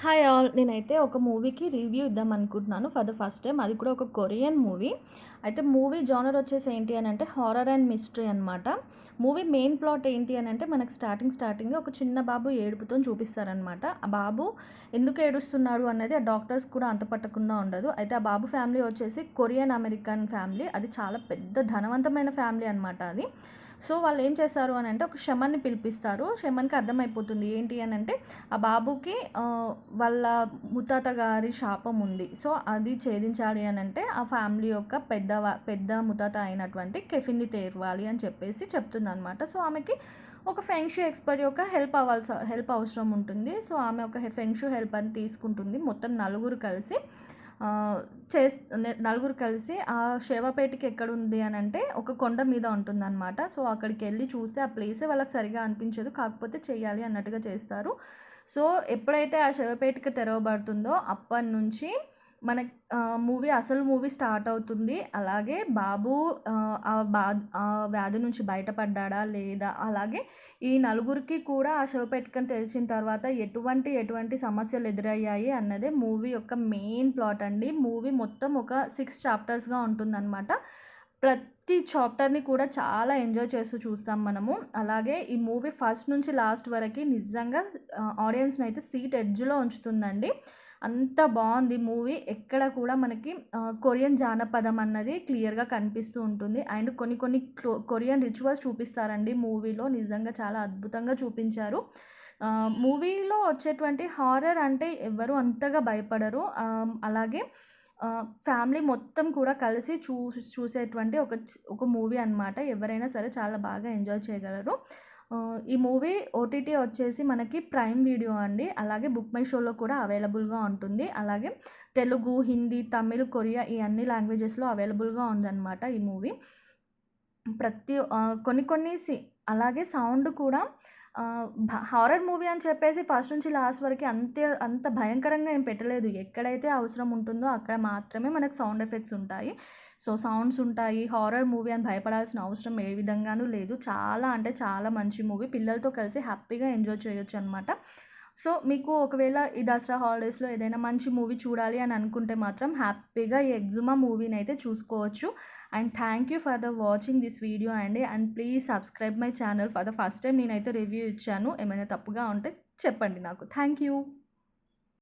Hi all! నేనైతే ఒక మూవీకి రివ్యూ ఇద్దాం అనుకుంటున్నాను ఫర్ ద ఫస్ట్ టైమ్. అది కూడా ఒక కొరియన్ మూవీ. అయితే మూవీ జోనర్ వచ్చేసి ఏంటి అనంటే హారర్ అండ్ మిస్టరీ అనమాట. మూవీ మెయిన్ ప్లాట్ ఏంటి అనంటే మనకు స్టార్టింగ్ ఒక చిన్న బాబు ఏడుపుతోని చూపిస్తారనమాట. ఆ బాబు ఎందుకు ఏడుస్తున్నాడు అన్నది ఆ డాక్టర్స్ కూడా అంత పట్టకుండా ఉండదు. అయితే ఆ బాబు ఫ్యామిలీ వచ్చేసి కొరియన్ అమెరికన్ ఫ్యామిలీ. అది చాలా పెద్ద ధనవంతమైన ఫ్యామిలీ అనమాట అది. సో వాళ్ళు ఏం చేస్తారు అనంటే ఒక షమన్‌ని పిలిపిస్తారు. షమన్‌కి అర్థమైపోతుంది ఏంటి అనంటే ఆ బాబుకి వాళ్ళ ముత్తాత గారి శాపం ఉంది. సో అది ఛేదించాలి అనంటే ఆ ఫ్యామిలీ యొక్క పెద్ద ముత్తాత అయినటువంటి కెఫిన్‌ని తేవాలి అని చెప్పేసి చెప్తుందనమాట. సో ఆమెకి ఒక ఫెంగ్ షూ ఎక్స్‌పర్ట్ యొక్క హెల్ప్ అవసరం ఉంటుంది. సో ఆమె ఒక ఫెంగ్ షూ హెల్ప్ అని తీసుకుంటుంది. మొత్తం నలుగురు కలిసి ఆహ్, నలుగురు కలిసి ఆ శవపేటిక ఎక్కడుంది అనంటే ఒక కొండ మీద ఉంటుందన్నమాట. సో అక్కడికెళ్ళి చూస్తే ఆ ప్లేసే వాళ్ళకి సరిగ్గా అనిపించదు. కాకపోతే చెయ్యాలి అన్నట్టుగా చేస్తారు. సో ఎప్పుడైతే ఆ శవపేటిక తెరవబడుతుందో అప్పటినుంచి అసలు మూవీ స్టార్ట్ అవుతుంది. అలాగే బాబు ఆ వ్యాధి నుంచి బయటపడ్డాడా లేదా? అలాగే ఈ నలుగురికి కూడా ఆ శవపేటికను తెరిచిన తర్వాత ఎటువంటి సమస్యలు ఎదురయ్యాయి అన్నదే మూవీ యొక్క మెయిన్ ప్లాట్ అండి. మూవీ మొత్తం ఒక 6 చాప్టర్స్‌గా ఉంటుందన్నమాట. ప్రతి చాప్టర్‌ని కూడా చాలా ఎంజాయ్ చేస్తూ చూస్తాం మనము. అలాగే ఈ మూవీ ఫస్ట్ నుంచి లాస్ట్ వరకి నిజంగా ఆడియన్స్‌నైతే సీట్ ఎడ్జ్‌లో ఉంచుతుందండి. అంత బావుంది మూవీ. ఎక్కడ కూడా మనకి కొరియన్ జానపదం అన్నది క్లియర్‌గా కనిపిస్తూ ఉంటుంది. అండ్ కొన్ని కొరియన్ రిచువల్స్ చూపిస్తారండి మూవీలో. నిజంగా చాలా అద్భుతంగా చూపించారు. మూవీలో వచ్చేటువంటి హారర్ అంటే ఎవ్వరు అంతగా భయపడరు. అలాగే ఫ్యామిలీ మొత్తం కూడా కలిసి చూసేటువంటి ఒక మూవీ అనమాట. ఎవరైనా సరే చాలా బాగా ఎంజాయ్ చేయగలరు. ఈ మూవీ ఓటీటీ వచ్చేసి మనకి ప్రైమ్ వీడియో అండి. అలాగే బుక్ మై షోలో కూడా అవైలబుల్‌గా ఉంటుంది. అలాగే తెలుగు, హిందీ, తమిళ్, కొరియా ఈ అన్ని లాంగ్వేజెస్‌లో అవైలబుల్‌గా ఉందనమాట ఈ మూవీ. కొన్ని కొన్ని అలాగే సౌండ్ కూడా హారర్ మూవీ అని చెప్పేసి ఫస్ట్ నుంచి లాస్ట్ వరకి అంత భయంకరంగా ఏం పెట్టలేదు. ఎక్కడైతే అవసరం ఉంటుందో అక్కడ మాత్రమే మనకు సౌండ్ ఎఫెక్ట్స్ ఉంటాయి. సో సౌండ్స్ ఉంటాయి. హారర్ మూవీ అని భయపడాల్సిన అవసరం ఏ విధంగానూ లేదు. చాలా అంటే చాలా మంచి మూవీ. పిల్లలతో కలిసి హ్యాపీగా ఎంజాయ్ చేయొచ్చనమాట. సో మీకు ఒకవేళ ఈ దసరా హాలిడేస్‌లో ఏదైనా మంచి మూవీ చూడాలి అని అనుకుంటే మాత్రం హ్యాపీగా ఈ 'ఎగ్జుమా' మూవీనైతే చూసుకోవచ్చు. And thank you for the watching this video అండి. And please subscribe my channel. For the first time నేనైతే రివ్యూ ఇచ్చాను. ఏమైనా తప్పుగా ఉంటే చెప్పండి నాకు. Thank you.